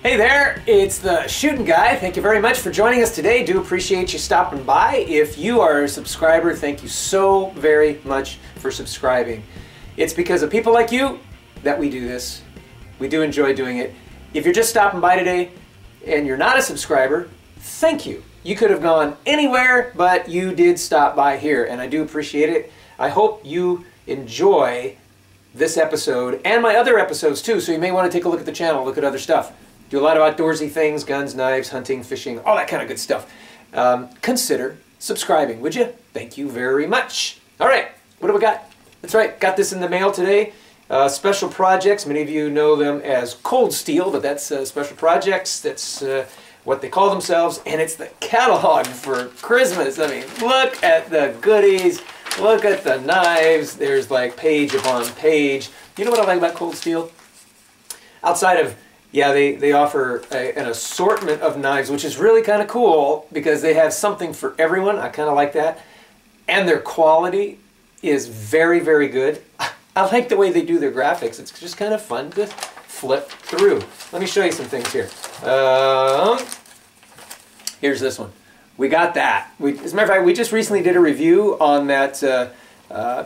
Hey there, it's the Shooting Guy. Thank you very much for joining us today. Do appreciate you stopping by. If you are a subscriber, thank you so very much for subscribing. It's because of people like you that we do this. We do enjoy doing it. If you're just stopping by today and you're not a subscriber, thank you. You could have gone anywhere, but you did stop by here, and I do appreciate it. I hope you enjoy this episode and my other episodes too, so you may want to take a look at the channel, look at other stuff. Do a lot of outdoorsy things, guns, knives, hunting, fishing, all that kind of good stuff. Consider subscribing, would you? Thank you very much. All right, what do we got? That's right, got this in the mail today. Special projects, many of you know them as Cold Steel, but that's Special Projects. That's what they call themselves, and it's the catalog for Christmas. I mean, look at the goodies, look at the knives. There's like page upon page. You know what I like about Cold Steel? Outside of, yeah, they offer an assortment of knives, which is really kind of cool because they have something for everyone. I kind of like that. And their quality is very, very good. I like the way they do their graphics. It's just kind of fun to flip through. Let me show you some things here. Here's this one. We got that. As a matter of fact, we just recently did a review on that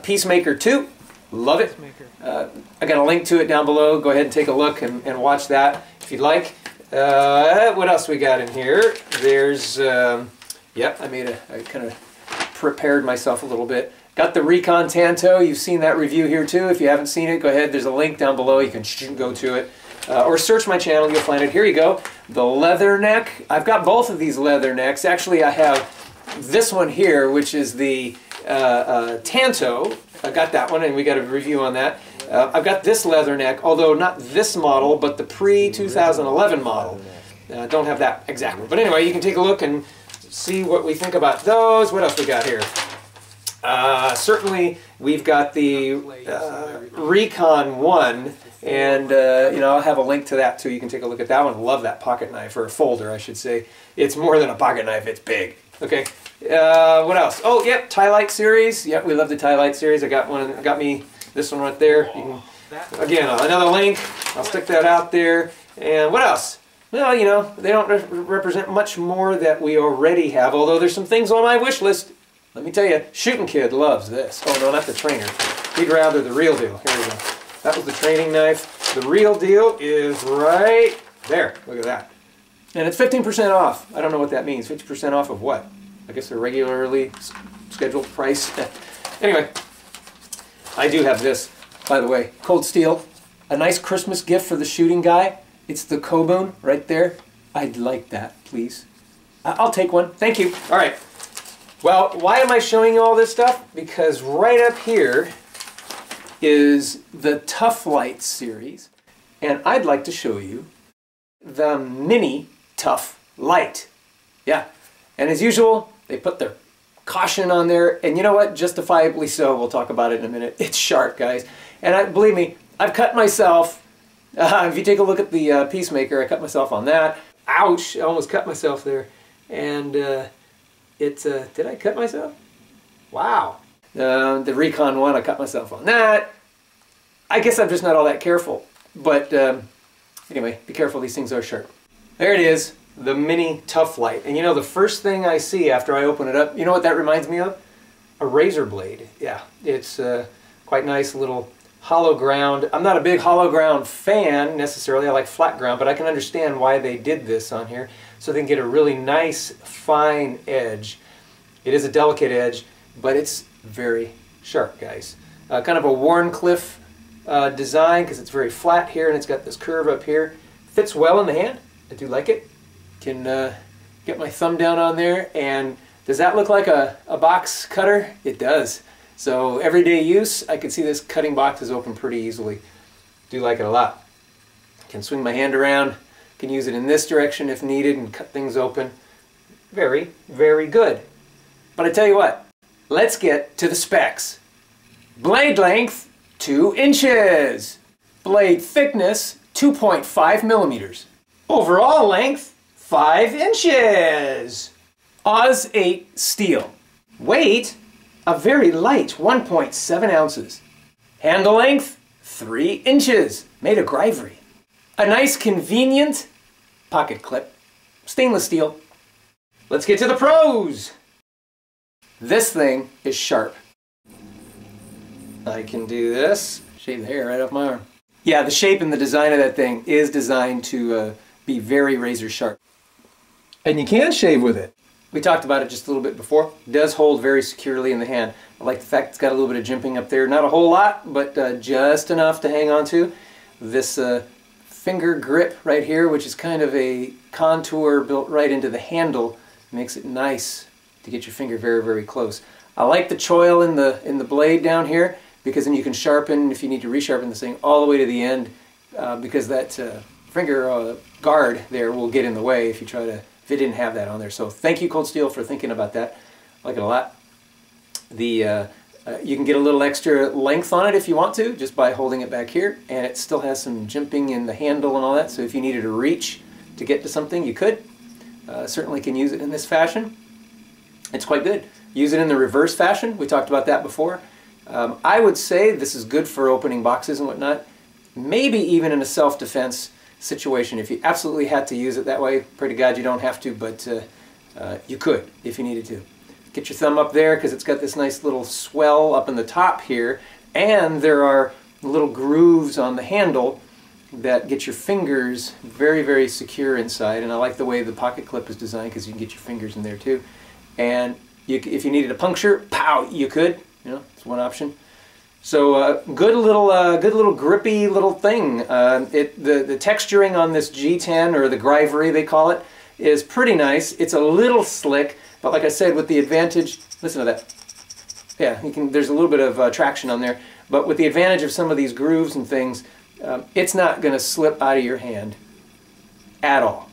Peacemaker 2. Love it. I got a link to it down below. Go ahead and take a look and watch that if you'd like. What else we got in here? There's, yep, I kind of prepared myself a little bit. Got the Recon Tanto. You've seen that review here too. If you haven't seen it, go ahead. There's a link down below. You can go to it. Or search my channel. You'll find it. Here you go. The leather neck. I've got both of these leather necks. Actually, I have this one here, which is the Tanto. I got that one, and we got a review on that. I've got this leather neck, although not this model, but the pre-2011 model. Don't have that exactly. But anyway, you can take a look and see what we think about those. What else we got here? Certainly, we've got the Recon 1, and you know, I'll have a link to that too. You can take a look at that one. Love that pocket knife, or a folder, I should say. It's more than a pocket knife, it's big. Okay, what else? Oh, yep, Tie Lite series. Yep, we love the Tie Lite series. I got one. Got me this one right there. You can, again, another link. I'll stick that out there. And what else? Well, you know, they don't represent much more that we already have. Although there's some things on my wish list. Let me tell you, Shooting Kid loves this. Oh no, not the trainer. He'd rather the real deal. Here we go. That was the training knife. The real deal is right there. Look at that. And it's 15% off. I don't know what that means. 50% off of what? I guess a regularly scheduled price. Anyway, I do have this, by the way. Cold Steel. A nice Christmas gift for the shooting guy. It's the Kobun right there. I'd like that, please. I'll take one. Thank you. All right. Well, why am I showing you all this stuff? Because right up here is the Tuff Lite series. And I'd like to show you the Mini Tuff Lite. Yeah, and as usual, they put their caution on there, and you know what? Justifiably so. We'll talk about it in a minute. It's sharp, guys. And believe me, I've cut myself. If you take a look at the Peacemaker, I cut myself on that. Ouch! I almost cut myself there. And did I cut myself? Wow. The Recon 1, I cut myself on that. I guess I'm just not all that careful. But anyway, be careful. These things are sharp. There it is, the Mini Tuff Lite. And you know, the first thing I see after I open it up, you know what that reminds me of? A razor blade. Yeah, it's quite nice, little hollow ground. I'm not a big hollow ground fan necessarily. I like flat ground, but I can understand why they did this on here, so they can get a really nice, fine edge. It is a delicate edge, but it's very sharp, guys. Kind of a Warncliffe design, because it's very flat here, and it's got this curve up here. Fits well in the hand. I do like it. Can get my thumb down on there, and does that look like a box cutter? It does. So everyday use, I can see this cutting boxes open pretty easily. Do like it a lot. Can swing my hand around, can use it in this direction if needed and cut things open. Very, very good. But I tell you what, let's get to the specs. Blade length, 2 inches. Blade thickness, 2.5 millimeters. Overall length, 5 inches. Oz 8 steel. Weight, a very light 1.7 ounces. Handle length, 3 inches. Made of Grivory. A nice convenient pocket clip, stainless steel. Let's get to the pros. This thing is sharp. I can do this, shave the hair right off my arm. Yeah, the shape and the design of that thing is designed to be very razor sharp. And you can shave with it. We talked about it just a little bit before. It does hold very securely in the hand. I like the fact it's got a little bit of jimping up there. Not a whole lot, but just enough to hang on to. This finger grip right here, which is kind of a contour built right into the handle, makes it nice to get your finger very, very close. I like the choil in the blade down here, because then you can sharpen, if you need to resharpen this thing, all the way to the end, because that finger guard there will get in the way if it didn't have that on there. So thank you, Cold Steel, for thinking about that. I like it a lot. You can get a little extra length on it if you want to, just by holding it back here, and it still has some jimping in the handle and all that, so if you needed to reach to get to something, you could. Certainly can use it in this fashion. It's quite good. Use it in the reverse fashion. We talked about that before. I would say this is good for opening boxes and whatnot. Maybe even in a self-defense situation. If you absolutely had to use it that way, pray to God you don't have to, but you could if you needed to. Get your thumb up there because it's got this nice little swell up in the top here, and there are little grooves on the handle that get your fingers very, very secure inside, and I like the way the pocket clip is designed because you can get your fingers in there too. And if you needed a puncture, pow, you could. You know, it's one option. So good little grippy little thing. The texturing on this G10, or the Grivory they call it, is pretty nice. It's a little slick, but like I said, with the advantage, listen to that. Yeah, there's a little bit of traction on there, but with the advantage of some of these grooves and things, it's not going to slip out of your hand at all.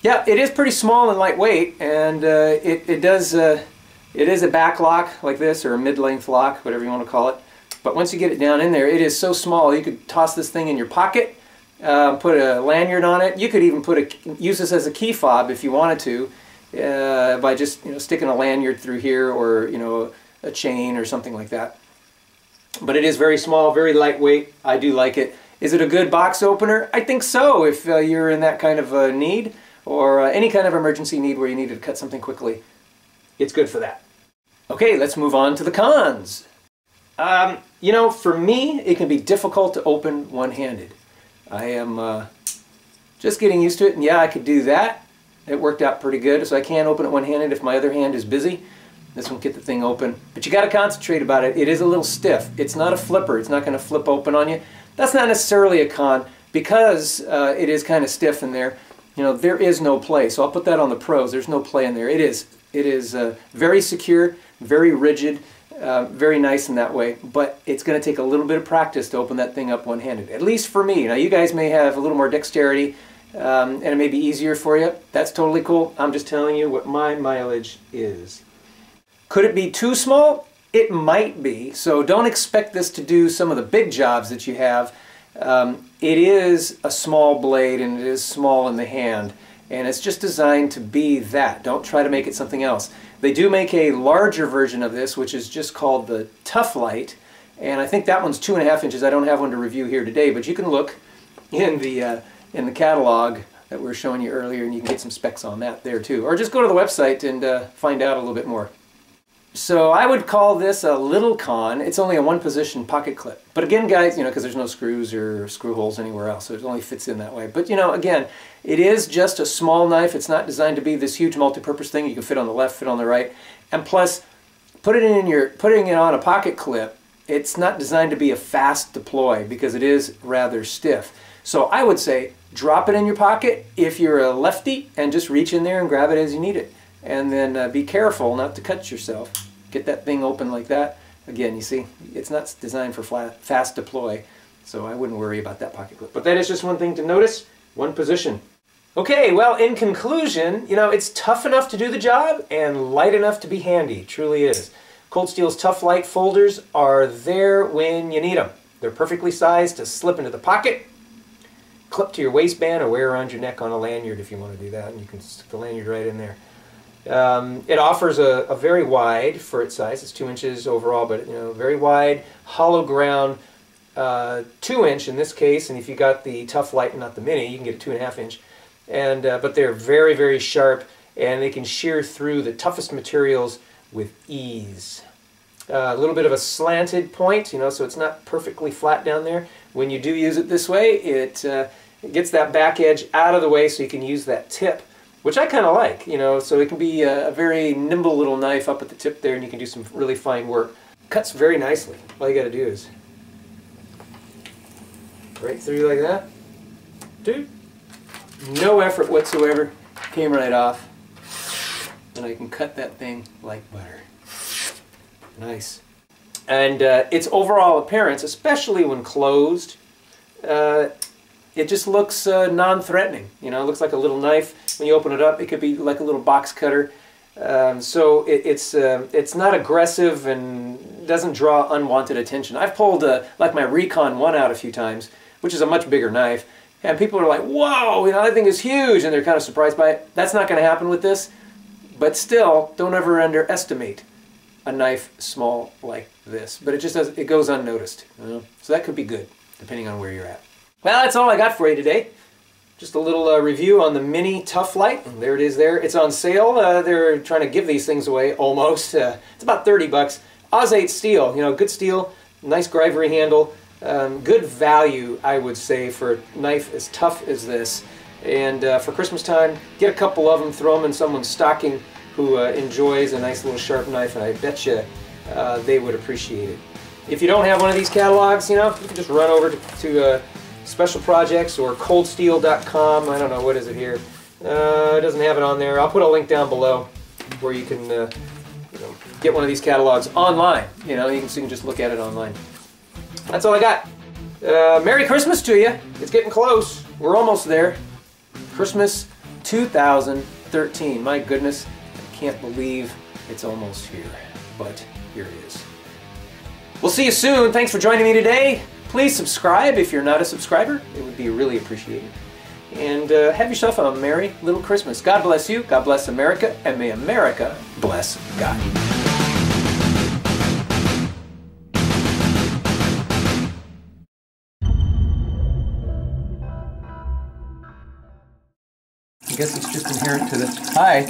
Yeah, it is pretty small and lightweight, and it is a back lock like this, or a mid-length lock, whatever you want to call it. But once you get it down in there, it is so small you could toss this thing in your pocket, put a lanyard on it. You could even use this as a key fob if you wanted to, by just sticking a lanyard through here, or a chain or something like that. But it is very small, very lightweight. I do like it. Is it a good box opener? I think so, if you're in that kind of need, or any kind of emergency need where you need to cut something quickly. It's good for that. Okay, let's move on to the cons. For me, it can be difficult to open one-handed. I am just getting used to it, and yeah, I could do that. It worked out pretty good, so I can open it one-handed if my other hand is busy. This one, get the thing open. But you got to concentrate about it. It is a little stiff. It's not a flipper. It's not going to flip open on you. That's not necessarily a con, because it is kind of stiff in there. There is no play. So I'll put that on the pros. There's no play in there. It is very secure, very rigid, very nice in that way. But it's going to take a little bit of practice to open that thing up one-handed. At least for me. Now you guys may have a little more dexterity, and it may be easier for you. That's totally cool. I'm just telling you what my mileage is. Could it be too small? It might be. So don't expect this to do some of the big jobs that you have. It is a small blade, and it is small in the hand, and it's just designed to be that. Don't try to make it something else. They do make a larger version of this, which is just called the Tuff Lite, and I think that one's 2.5 inches. I don't have one to review here today, but you can look in the catalog that we were showing you earlier, and you can get some specs on that there too. Or just go to the website and find out a little bit more. So I would call this a little con. It's only a one-position pocket clip. But again, guys, because there's no screws or screw holes anywhere else, so it only fits in that way. But again, it is just a small knife. It's not designed to be this huge multi-purpose thing. You can fit on the left, fit on the right. And plus, putting it on a pocket clip, it's not designed to be a fast deploy because it is rather stiff. So I would say drop it in your pocket if you're a lefty, and just reach in there and grab it as you need it. And then be careful not to cut yourself. Get that thing open like that. Again, you see, it's not designed for fast deploy, so I wouldn't worry about that pocket clip. But that is just one thing to notice, one position. Okay, well, in conclusion, it's tough enough to do the job and light enough to be handy. It truly is. Cold Steel's Tuff Lite folders are there when you need them. They're perfectly sized to slip into the pocket, clip to your waistband, or wear around your neck on a lanyard if you want to do that, and you can stick the lanyard right in there. It offers a very wide, for its size, it's 2 inches overall, but very wide, hollow ground, 2 inch in this case, and if you got the Tuff Lite and not the Mini, you can get a 2.5 inch. and but they're very, very sharp, and they can shear through the toughest materials with ease. A little bit of a slanted point, you know, so it's not perfectly flat down there. When you do use it this way, it gets that back edge out of the way so you can use that tip, which I kind of like, you know, so it can be a very nimble little knife up at the tip there, and you can do some really fine work. Cuts very nicely. All you got to do is right through like that. Dude, no effort whatsoever. Came right off. And I can cut that thing like butter. Nice. And its overall appearance, especially when closed, it just looks non-threatening. You know, it looks like a little knife. When you open it up, it could be like a little box cutter. So it's not aggressive and doesn't draw unwanted attention. I've pulled like my Recon 1 out a few times, which is a much bigger knife, and people are like, "Whoa, you know, that thing is huge," and they're kind of surprised by it. That's not going to happen with this, but still, don't ever underestimate a knife small like this. But it just does, it goes unnoticed, you know? So that could be good, depending on where you're at. Well, that's all I got for you today. Just a little review on the Mini Tuff Lite. There it is there. It's on sale. They're trying to give these things away almost. It's about 30 bucks. Oz 8 steel, you know, good steel, nice Grivory handle. Good value, I would say, for a knife as tough as this. And for Christmas time, get a couple of them, throw them in someone's stocking who enjoys a nice little sharp knife, and I bet you they would appreciate it. If you don't have one of these catalogs, you know, you can just run over to Special Projects or coldsteel.com. I don't know, what is it here? It doesn't have it on there. I'll put a link down below where you can you know, get one of these catalogs online. You know, so you can just look at it online. That's all I got. Merry Christmas to you. It's getting close. We're almost there. Christmas 2013. My goodness, I can't believe it's almost here. But here it is. We'll see you soon. Thanks for joining me today. Please subscribe if you're not a subscriber. It would be really appreciated. And have yourself a merry little Christmas. God bless you. God bless America. And may America bless God. I guess it's just inherent to the... Hi.